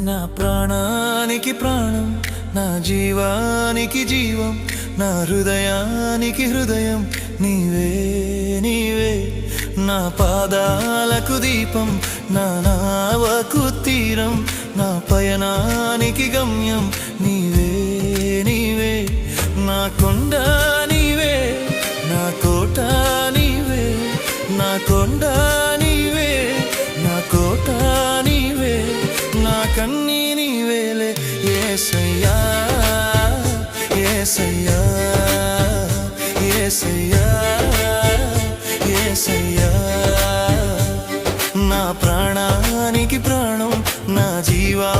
నా ప్రాణానికి ప్రాణం, నా జీవానికి జీవం, నా హృదయానికి హృదయం నీవే నీవే. నా పాదాలకు దీపం, నా నావకు తీరం, నా పయనానికి గమ్యం నీవే నీవే. నా కొండ నీవే, నా కోట నీవే, నా కొండ నీవే, నా కోట నీవే, నా కన్నీ నీవేలే యేసయ్యా యేసయ్యా యేసయ్యా యేసయ్యా. నా ప్రాణానికి ప్రాణం, నా జీవా